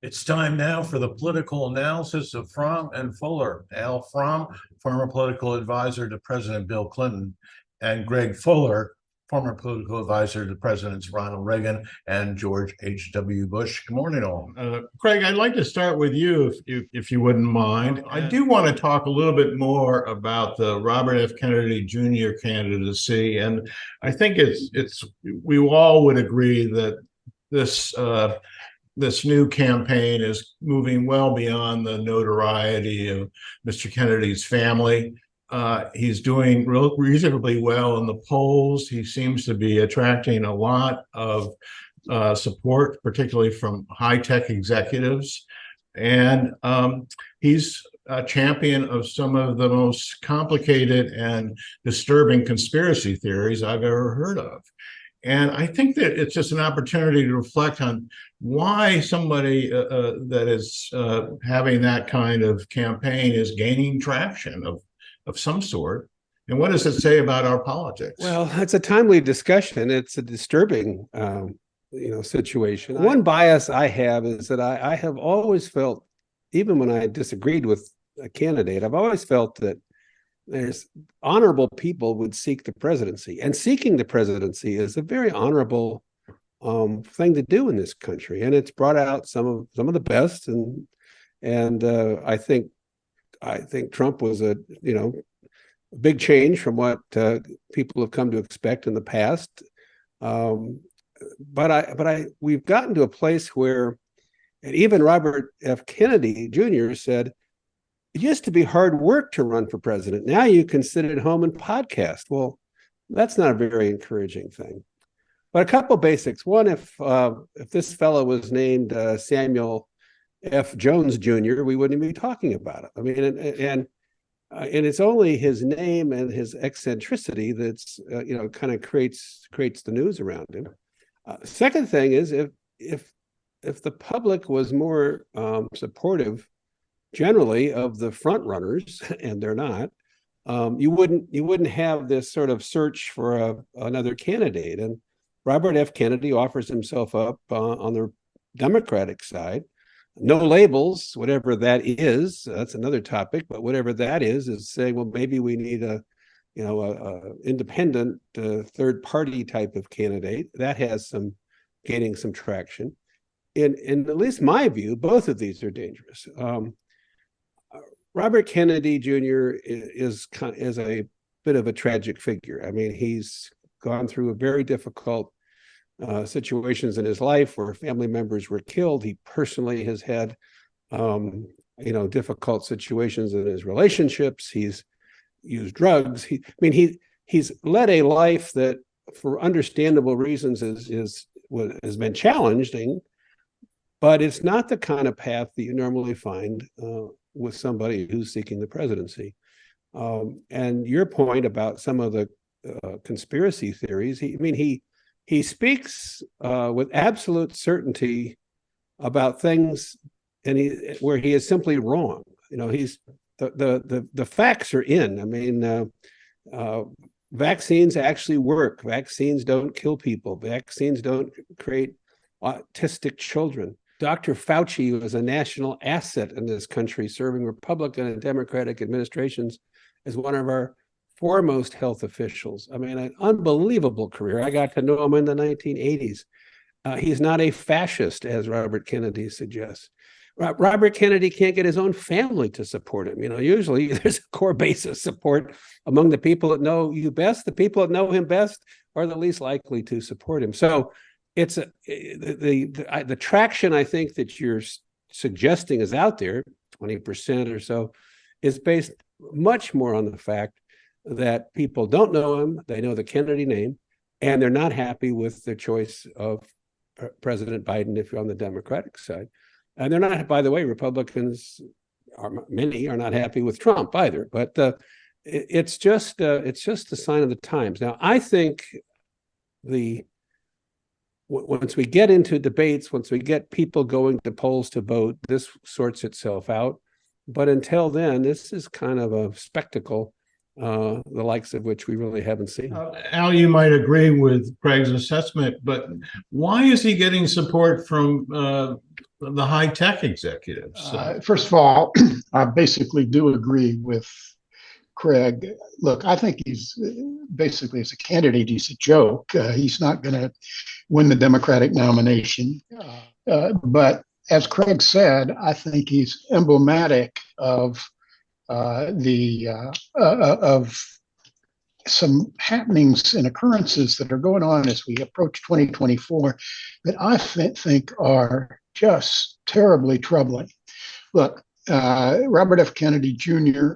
It's time now for the political analysis of Fromm and Fuller. Al Fromm, former political advisor to President Bill Clinton, and Greg Fuller, former political advisor to Presidents Ronald Reagan and George H.W. Bush. Good morning, all. Craig, I'd like to start with you, if you wouldn't mind. I do want to talk a little bit more about the Robert F. Kennedy Jr. candidacy, and I think we all would agree that this new campaign is moving well beyond the notoriety of Mr. Kennedy's family. He's doing reasonably well in the polls. He seems to be attracting a lot of support, particularly from high-tech executives. And he's a champion of some of the most complicated and disturbing conspiracy theories I've ever heard of. And I think that it's just an opportunity to reflect on why somebody that is having that kind of campaign is gaining traction of some sort. And what does it say about our politics? Well, it's a timely discussion. It's a disturbing, situation. One bias I have is that I have always felt, even when I disagreed with a candidate, I've always felt that there's honorable people would seek the presidency, and seeking the presidency is a very honorable thing to do in this country, and it's brought out some of the best. And I think Trump was a big change from what people have come to expect in the past. But we've gotten to a place where, and even Robert F. Kennedy Jr. said, it used to be hard work to run for president. Now you can sit at home and podcast. Well, that's not a very encouraging thing. But a couple basics. One, if this fellow was named Samuel F. Jones Jr., we wouldn't be talking about it. I mean, and it's only his name and his eccentricity that's kind of creates the news around him. Second thing is, if the public was more supportive generally of the front runners, and they're not, you wouldn't have this sort of search for another candidate. And Robert F. Kennedy offers himself up on the Democratic side. No labels, whatever that is. That's another topic, but whatever that is saying, well, maybe we need a independent third party type of candidate that has gaining some traction. In at least my view, both of these are dangerous. Robert Kennedy Jr. is a bit of a tragic figure. I mean, he's gone through a very difficult situations in his life where family members were killed. He personally has had, difficult situations in his relationships. He's used drugs. He's led a life that, for understandable reasons, has been challenging, but it's not the kind of path that you normally find with somebody who's seeking the presidency. And your point about some of the conspiracy theories, he speaks with absolute certainty about things, and where he is simply wrong. He's the facts are in. I mean, vaccines actually work. Vaccines don't kill people. Vaccines don't create autistic children. Dr. Fauci was a national asset in this country, serving Republican and Democratic administrations as one of our foremost health officials. I mean, an unbelievable career. I got to know him in the 1980s. He's not a fascist, as Robert Kennedy suggests. Robert Kennedy can't get his own family to support him. Usually there's a core base of support among the people that know you best. The people that know him best are the least likely to support him. So it's the traction I think that you're suggesting is out there, 20% or so, is based much more on the fact that people don't know him, they know the Kennedy name, and they're not happy with the choice of President Biden if you're on the Democratic side. And they're not, by the way, Republicans, many are not happy with Trump either. But it's just a sign of the times. Now, I think once we get into debates, once we get people going to polls to vote, this sorts itself out. But until then, this is kind of a spectacle the likes of which we really haven't seen. Al, you might agree with Craig's assessment, but why is he getting support from the high-tech executives? First of all, I basically do agree with Craig. Look, I think he's basically, as a candidate, he's a joke. He's not going to win the Democratic nomination. But as Craig said, I think he's emblematic of some happenings and occurrences that are going on as we approach 2024 that I think are just terribly troubling. Look, Robert F. Kennedy Jr.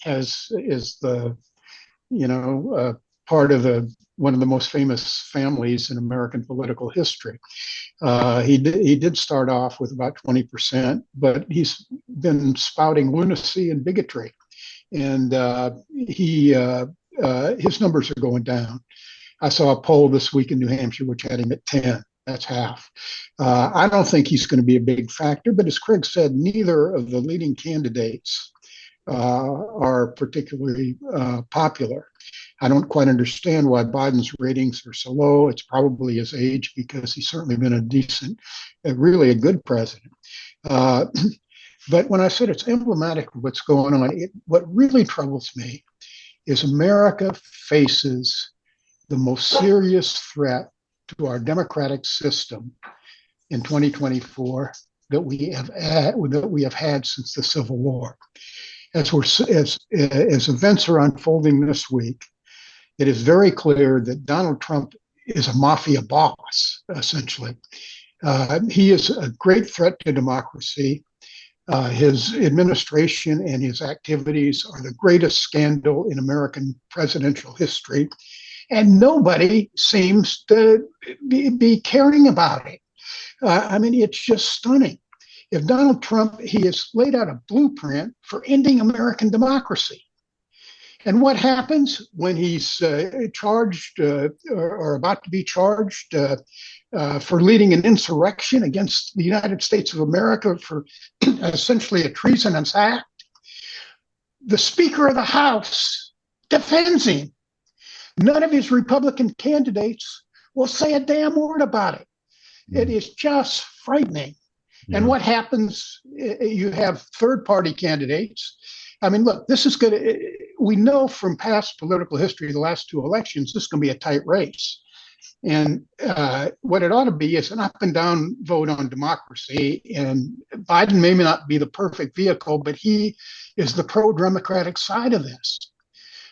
is the, part of one of the most famous families in American political history. He did start off with about 20%, but he's been spouting lunacy and bigotry, and his numbers are going down. I saw a poll this week in New Hampshire which had him at 10. That's half. I don't think he's going to be a big factor, but as Craig said, neither of the leading candidates are particularly popular. I don't quite understand why Biden's ratings are so low. It's probably his age, because he's certainly been really a good president. But when I said it's emblematic of what's going on, what really troubles me is America faces the most serious threat to our democratic system in 2024 that we have had since the Civil War. As events are unfolding this week, it is very clear that Donald Trump is a mafia boss, essentially. He is a great threat to democracy. His administration and his activities are the greatest scandal in American presidential history, and nobody seems to be caring about it. It's just stunning. If Donald Trump, he has laid out a blueprint for ending American democracy. And what happens when he's charged or about to be charged for leading an insurrection against the United States of America for essentially a treasonous act? The Speaker of the House defends him. None of his Republican candidates will say a damn word about it. It is just frightening. And what happens, you have third-party candidates. Look, this is going to, we know from past political history, the last two elections, this is going to be a tight race. And what it ought to be is an up and down vote on democracy. And Biden may not be the perfect vehicle, but he is the pro-democratic side of this.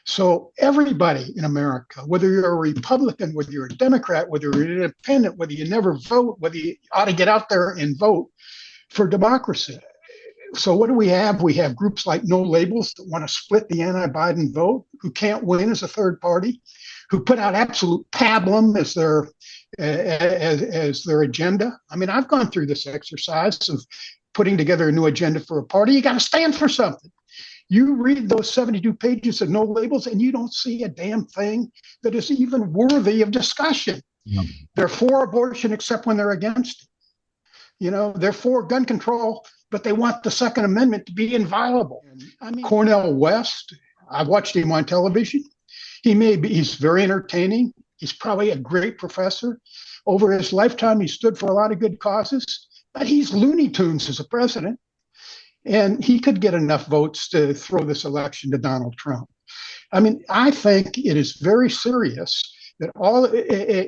So everybody in America, whether you're a Republican, whether you're a Democrat, whether you're an independent, whether you never vote, whether you ought to get out there and vote for democracy. So what do we have? We have groups like No Labels that want to split the anti-Biden vote, who can't win as a third party, who put out absolute pablum as their agenda. I've gone through this exercise of putting together a new agenda for a party. You got to stand for something. You read those 72 pages of No Labels and you don't see a damn thing that is even worthy of discussion. Yeah. They're for abortion except when they're against it. They're for gun control, but they want the Second Amendment to be inviolable. Cornel West, I've watched him on television. He's very entertaining. He's probably a great professor. Over his lifetime, he stood for a lot of good causes, but he's Looney Tunes as a president. And he could get enough votes to throw this election to Donald Trump. I think it is very serious that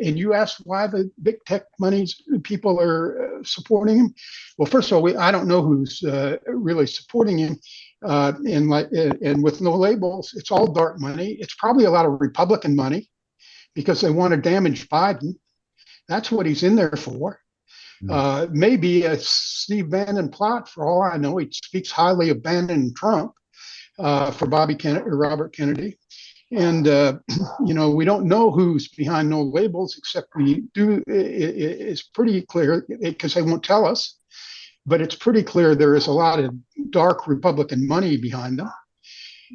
and you asked why the big tech money's people are supporting him. Well, first of all, I don't know who's really supporting him. And with No Labels, it's all dark money. It's probably a lot of Republican money because they want to damage Biden. That's what he's in there for. Maybe a Steve Bannon plot, for all I know. He speaks highly of Bannon and Trump for Robert Kennedy. And, we don't know who's behind No Labels, except it's pretty clear, because they won't tell us, but it's pretty clear there is a lot of dark Republican money behind them.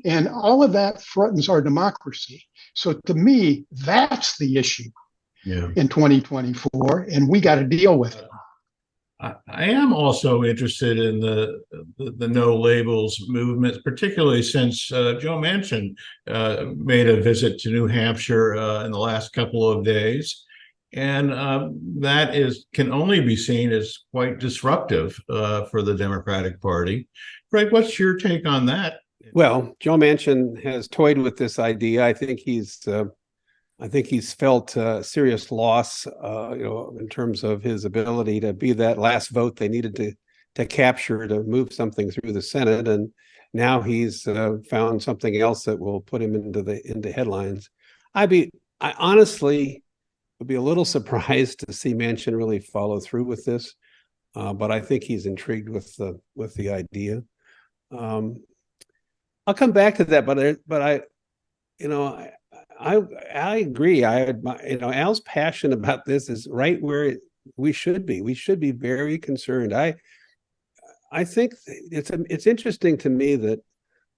And all of that threatens our democracy. So to me, that's the issue in 2024, and we got to deal with it. I am also interested in the no labels movement, particularly since Joe Manchin made a visit to New Hampshire in the last couple of days, and that can only be seen as quite disruptive for the Democratic Party. Greg, what's your take on that? Well, Joe Manchin has toyed with this idea. I think he's felt serious loss, in terms of his ability to be that last vote they needed to capture to move something through the Senate, and now he's found something else that will put him into headlines. I honestly would be a little surprised to see Manchin really follow through with this, but I think he's intrigued with the idea. I'll come back to that, but I agree. Al's passion about this is right where we should be. We should be very concerned. I think it's interesting to me that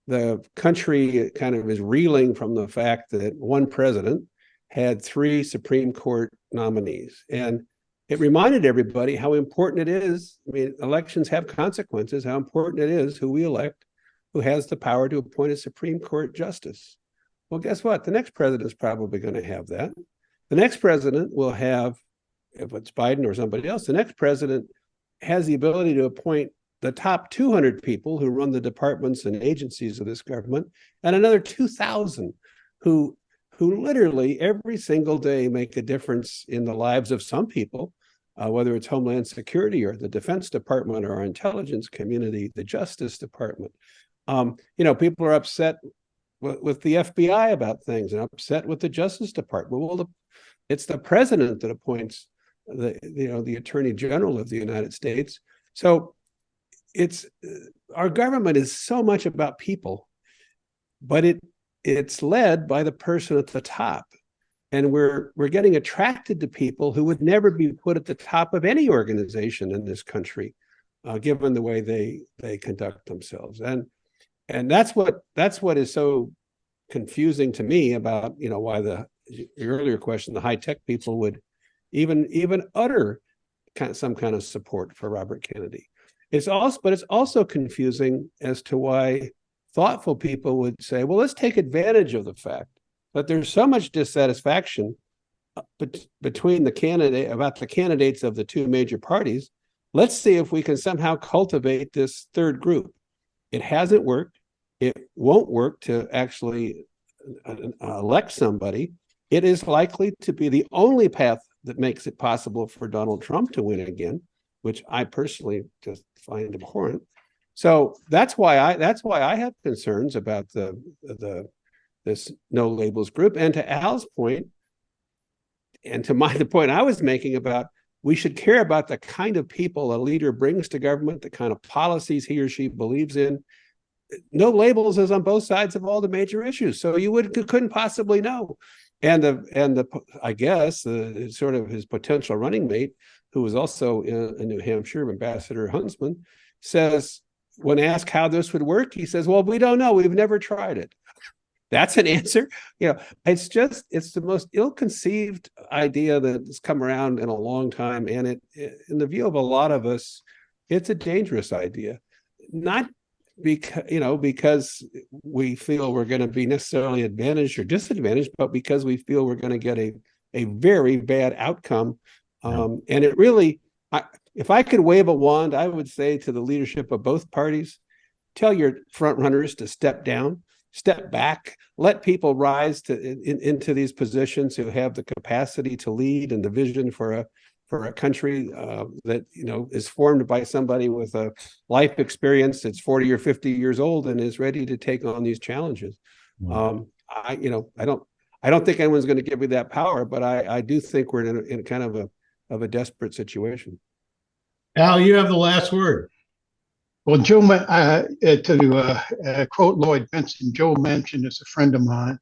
the country kind of is reeling from the fact that one president had 3 Supreme Court nominees, and it reminded everybody how important it is. I mean, elections have consequences. How important it is who we elect, who has the power to appoint a Supreme Court justice. Well, guess what? The next president is probably going to have that. The next president will have, if it's Biden or somebody else, the next president has the ability to appoint the top 200 people who run the departments and agencies of this government, and another 2,000 who literally every single day make a difference in the lives of some people, whether it's Homeland Security or the Defense Department or our intelligence community, the Justice Department. People are upset with the FBI about things and upset with the Justice Department. Well, it's the president that appoints the Attorney General of the United States. So our government is so much about people, but it's led by the person at the top. And we're getting attracted to people who would never be put at the top of any organization in this country, given the way they conduct themselves. And that's what is so confusing to me about why the earlier question, the high tech people would even utter some kind of support for Robert Kennedy. It's also confusing as to why thoughtful people would say, well, let's take advantage of the fact that there's so much dissatisfaction between the candidates of the 2 major parties. Let's see if we can somehow cultivate this third group. It hasn't worked. It won't work to actually elect somebody. It is likely to be the only path that makes it possible for Donald Trump to win again, which I personally just find abhorrent. So that's why I have concerns about this no labels group. And to Al's point, and to the point I was making about we should care about the kind of people a leader brings to government, the kind of policies he or she believes in. No labels is on both sides of all the major issues, so you couldn't possibly know. And I guess sort of his potential running mate, who was also in New Hampshire, Ambassador Huntsman, says when asked how this would work, he says, "Well, we don't know. We've never tried it." That's an answer. It's the most ill-conceived idea that has come around in a long time, and in the view of a lot of us, it's a dangerous idea. Not because we feel we're going to be necessarily advantaged or disadvantaged, but because we feel we're going to get a very bad outcome. And it really, if I could wave a wand, I would say to the leadership of both parties, tell your front runners to step down, step back, let people rise into these positions who have the capacity to lead and the vision for a country that is formed by somebody with a life experience that's 40 or 50 years old and is ready to take on these challenges. I don't think anyone's going to give me that power, but I do think we're in kind of a desperate situation. Al, you have the last word. Well, to quote Lloyd Benson, Joe Manchin is a friend of mine,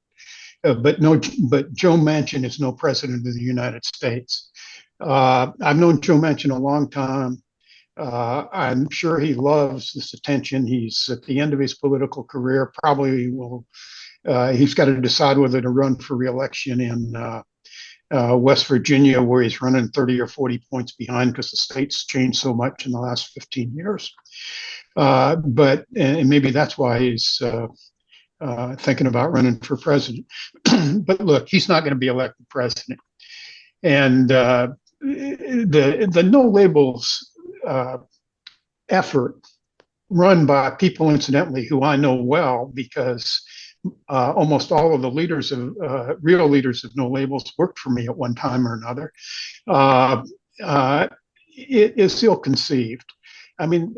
but Joe Manchin is no president of the United States. I've known Joe Manchin a long time. I'm sure he loves this attention. He's at the end of his political career. Probably will. He's got to decide whether to run for re-election West Virginia, where he's running 30 or 40 points behind because the state's changed so much in the last 15 years. But maybe that's why he's thinking about running for president. But look, he's not going to be elected president. And the no labels effort, run by people, incidentally, who I know well, because almost all of the leaders of real leaders of no labels worked for me at one time or another. It is ill conceived. I mean,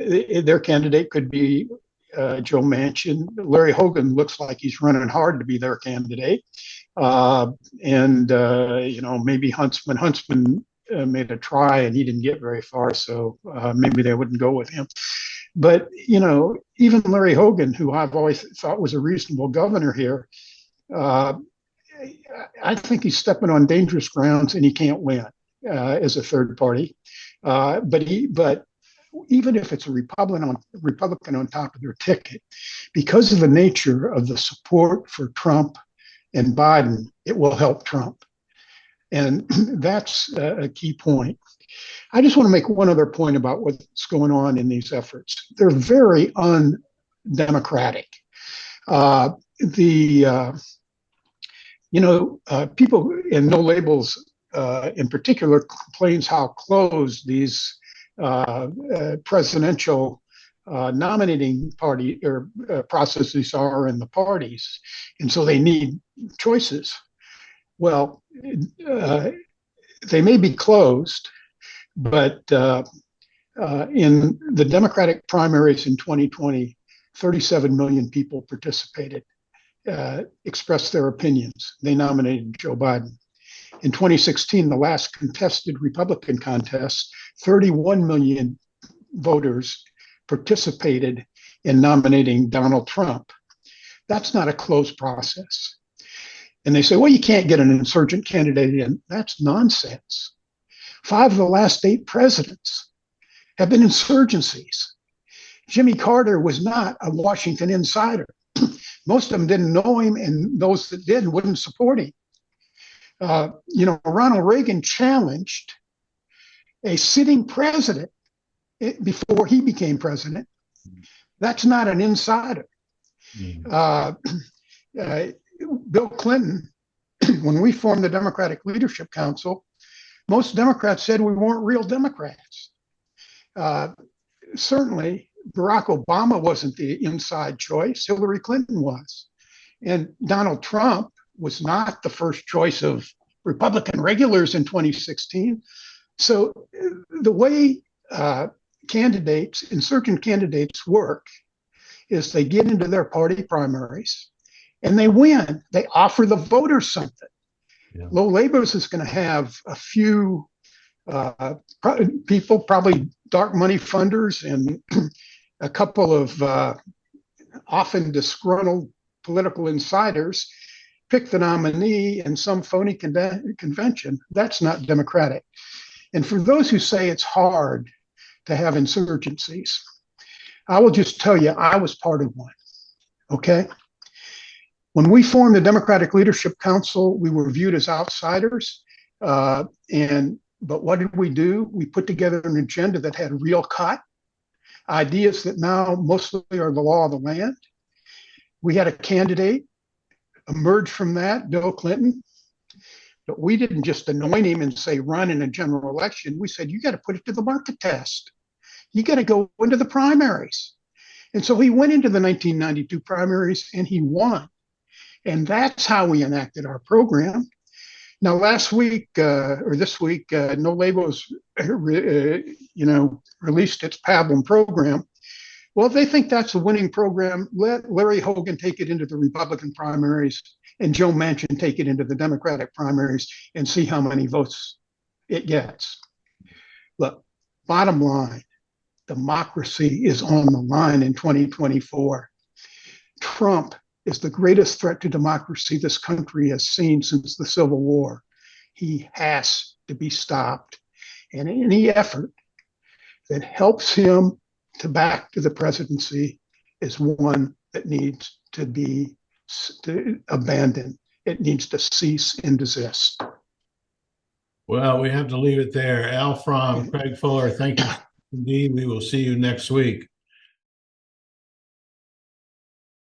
their candidate could be Joe Manchin. Larry Hogan looks like he's running hard to be their candidate. Maybe Huntsman. Huntsman made a try and he didn't get very far, so maybe they wouldn't go with him. But, even Larry Hogan, who I've always thought was a reasonable governor here, I think he's stepping on dangerous grounds and he can't win as a third party. But even if it's a Republican on top of their ticket, because of the nature of the support for Trump and Biden, it will help Trump. And that's a key point. I just want to make one other point about what's going on in these efforts. They're very undemocratic. People in no labels in particular complains how closed these presidential nominating party or processes are in the parties, and so they need choices. Well, they may be closed, but in the Democratic primaries in 2020, 37 million people participated, expressed their opinions. They nominated Joe Biden. In 2016, the last contested Republican contest, 31 million voters participated in nominating Donald Trump. That's not a closed process. And they say, well, you can't get an insurgent candidate in. That's nonsense. 5 of the last 8 presidents have been insurgencies. Jimmy Carter was not a Washington insider. Most of them didn't know him, and those that did wouldn't support him. Ronald Reagan challenged a sitting president before he became president. That's not an insider. Bill Clinton, when we formed the Democratic Leadership Council, most Democrats said we weren't real Democrats. Certainly, Barack Obama wasn't the inside choice. Hillary Clinton was. And Donald Trump was not the first choice of Republican regulars in 2016. So the way insurgent candidates work is they get into their party primaries and they win. They offer the voters something. Yeah. Low Labels is going to have a few people, probably dark money funders and a couple of often disgruntled political insiders pick the nominee in some phony convention. That's not democratic. And for those who say it's hard to have insurgencies, I will just tell you, I was part of one, okay? When we formed the Democratic Leadership Council, we were viewed as outsiders. But what did we do? We put together an agenda that had real cut, ideas that now mostly are the law of the land. We had a candidate emerge from that, Bill Clinton. But we didn't just anoint him and say, run in a general election. We said, you got to put it to the market test. You got to go into the primaries. And so he went into the 1992 primaries and he won. And that's how we enacted our program. Now, last week or this week, No Labels, released its Pablum program. Well, if they think that's a winning program, let Larry Hogan take it into the Republican primaries and Joe Manchin take it into the Democratic primaries and see how many votes it gets. Look, bottom line, democracy is on the line in 2024. Trump is the greatest threat to democracy this country has seen since the Civil War. He has to be stopped. And any effort that helps him to back to the presidency is one that needs to be abandoned. It needs to cease and desist. Well, we have to leave it there. Al Fromm, Craig Fuller, thank you indeed. We will see you next week.